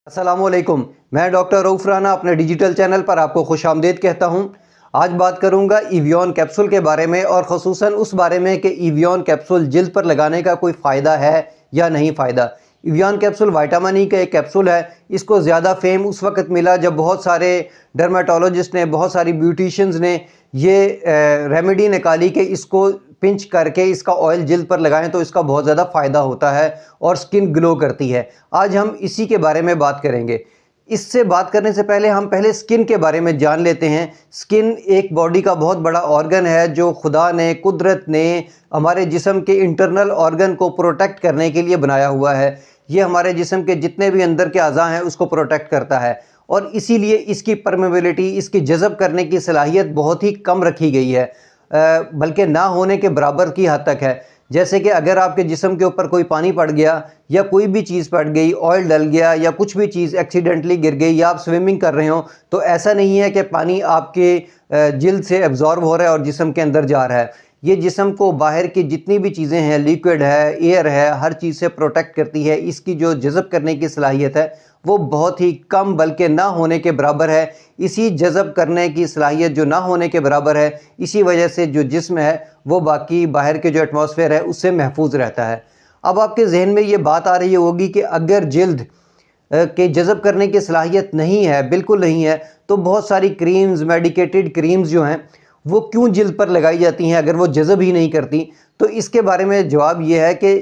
अस्सलामुअलैकुम। मैं डॉक्टर रऊफ राना अपने डिजिटल चैनल पर आपको खुश आमदीद कहता हूं। आज बात करूंगा इवियॉन कैप्सूल के बारे में और ख़ुसूसन उस बारे में कि इवियॉन कैप्सूल जिल्द पर लगाने का कोई फ़ायदा है या नहीं फ़ायदा। इवियॉन कैप्सूल विटामिन ई का एक कैप्सूल है। इसको ज़्यादा फेम उस वक्त मिला जब बहुत सारे डर्माटोलॉजिस्ट ने, बहुत सारी ब्यूटिशियंस ने ये रेमेडी निकाली कि इसको पिंच करके इसका ऑयल जिल्द पर लगाएं तो इसका बहुत ज़्यादा फ़ायदा होता है और स्किन ग्लो करती है। आज हम इसी के बारे में बात करेंगे। इससे बात करने से पहले हम स्किन के बारे में जान लेते हैं। स्किन एक बॉडी का बहुत बड़ा ऑर्गन है जो खुदा ने, कुदरत ने हमारे जिस्म के इंटरनल ऑर्गन को प्रोटेक्ट करने के लिए बनाया हुआ है। ये हमारे जिस्म के जितने भी अंदर के अज़ा हैं उसको प्रोटेक्ट करता है और इसीलिए इसकी परमेबिलिटी, इसकी जज़ब करने की सलाहियत बहुत ही कम रखी गई है, बल्कि ना होने के बराबर की हद तक है। जैसे कि अगर आपके जिस्म के ऊपर कोई पानी पड़ गया या कोई भी चीज़ पड़ गई, ऑयल डल गया या कुछ भी चीज़ एक्सीडेंटली गिर गई या आप स्विमिंग कर रहे हो, तो ऐसा नहीं है कि पानी आपके जिल्द से एब्जॉर्ब हो रहा है और जिस्म के अंदर जा रहा है। ये जिस्म को बाहर की जितनी भी चीज़ें हैं, लिक्विड है, एयर है, हर चीज़ से प्रोटेक्ट करती है। इसकी जो जज़ब करने की सलाहियत है वो बहुत ही कम, बल्कि ना होने के बराबर है। इसी जज़ब करने की सलाहियत जो ना होने के बराबर है, इसी वजह से जो जिस्म है वो बाकी बाहर के जो एटमॉस्फेयर है उससे महफूज रहता है। अब आपके जहन में ये बात आ रही होगी कि अगर जिल्द के जज़ब करने की सलाहियत नहीं है, बिल्कुल नहीं है, तो बहुत सारी क्रीम्स, मेडिकेटेड क्रीम्स जो हैं वो क्यों जिल्द पर लगाई जाती हैं अगर वो जज़ब ही नहीं करती। तो इसके बारे में जवाब ये है कि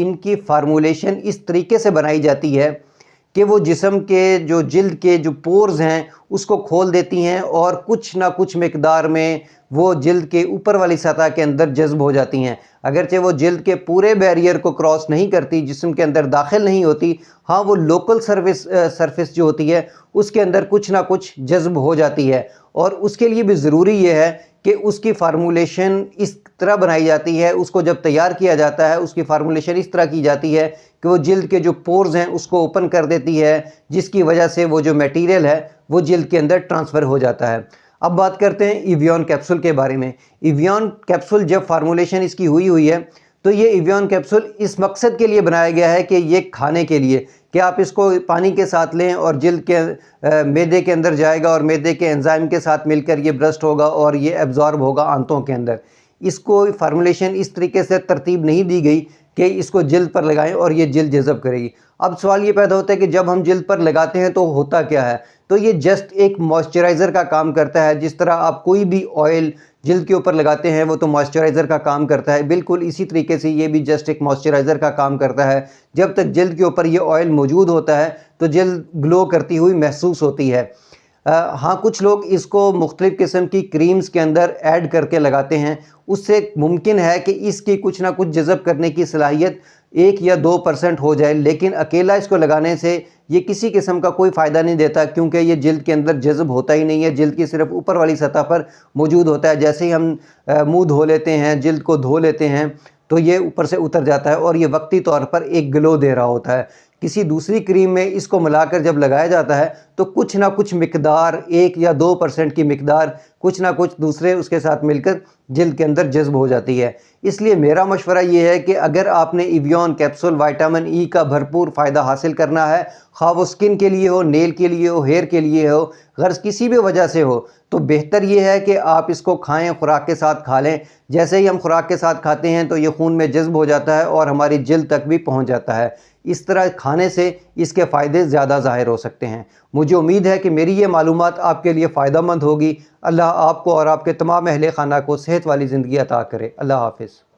इनकी फार्मूलेशन इस तरीके से बनाई जाती है कि वो जिस्म के जो जिल्द के जो पोर्स हैं उसको खोल देती हैं और कुछ ना कुछ मिकदार में वो जिल्द के ऊपर वाली सतह के अंदर जज़ब हो जाती हैं। अगरचे वो जिल्द के पूरे बैरियर को क्रॉस नहीं करती, जिस्म के अंदर दाखिल नहीं होती, हाँ वो लोकल सरफेस जो होती है उसके अंदर कुछ ना कुछ जज़ब हो जाती है। और उसके लिए भी ज़रूरी ये है कि उसकी फार्मूलेशन इस तरह बनाई जाती है, उसको जब तैयार किया जाता है उसकी फार्मूलेशन इस तरह की जाती है कि वो जिल्द के जो पोर्स हैं उसको ओपन कर देती है, जिसकी वजह से वो जो मटेरियल है वो जिल्द के अंदर ट्रांसफ़र हो जाता है। अब बात करते हैं इवियॉन कैप्सूल के बारे में। इवियॉन कैप्सूल जब फार्मूलेशन इसकी हुई है तो ये इवियॉन कैप्सूल इस मकसद के लिए बनाया गया है कि ये खाने के लिए, कि आप इसको पानी के साथ लें और जिल्द के मैदे के अंदर जाएगा और मैदे के एंजाइम के साथ मिलकर ये ब्रस्ट होगा और ये एब्जॉर्ब होगा आंतों के अंदर। इसको फार्मूलेशन इस तरीके से तरतीब नहीं दी गई कि इसको जिल्द पर लगाएं और ये जिल्द जज़ब करेगी। अब सवाल ये पैदा होता है कि जब हम जिल्द पर लगाते हैं तो होता क्या है। तो ये जस्ट एक मॉइस्चराइज़र का काम करता है। जिस तरह आप कोई भी ऑयल जिल्द के ऊपर लगाते हैं वो तो मॉइस्चराइज़र का काम करता है, बिल्कुल इसी तरीके से ये भी जस्ट एक मॉइस्चराइज़र का काम करता है। जब तक जिल्द के ऊपर ये ऑयल मौजूद होता है तो जिल्द ग्लो करती हुई महसूस होती है। हाँ, कुछ लोग इसको मुख्तलिफ़ किस्म की क्रीम्स के अंदर ऐड करके लगाते हैं, उससे मुमकिन है कि इसकी कुछ ना कुछ जज़ब करने की सलाहियत 1 या 2% हो जाए, लेकिन अकेला इसको लगाने से ये किसी किस्म का कोई फ़ायदा नहीं देता, क्योंकि ये जिल्द के अंदर जज़ब होता ही नहीं है। जिल्द की सिर्फ ऊपर वाली सतह पर मौजूद होता है। जैसे ही हम मुँह धो लेते हैं, जिल्द को धो लेते हैं, तो ये ऊपर से उतर जाता है और ये वक्ती तौर पर एक ग्लो दे रहा होता है। किसी दूसरी क्रीम में इसको मिलाकर जब लगाया जाता है तो कुछ ना कुछ मिकदार, 1 या 2% की मिकदार कुछ ना कुछ दूसरे उसके साथ मिलकर जिल्द के अंदर जज़ब हो जाती है। इसलिए मेरा मशवरा ये है कि अगर आपने इवियॉन कैप्सूल विटामिन ई का भरपूर फ़ायदा हासिल करना है, खा वो स्किन के लिए हो, नेल के लिए हो, हेयर के लिए हो, गर्ज़ किसी भी वजह से हो, तो बेहतर ये है कि आप इसको खाएं, खुराक के साथ खा लें। जैसे ही हम खुराक के साथ खाते हैं तो ये खून में जज़ब हो जाता है और हमारी जिल्द तक भी पहुंच जाता है। इस तरह खाने से इसके फ़ायदे ज़्यादा ज़ाहिर हो सकते हैं। मुझे उम्मीद है कि मेरी ये मालूमात आपके लिए फ़ायदेमंद होगी। अल्लाह आपको और आपके तमाम अहले खाना को सेहत वाली ज़िंदगी अता करे। अल्लाह हाफ़िज़।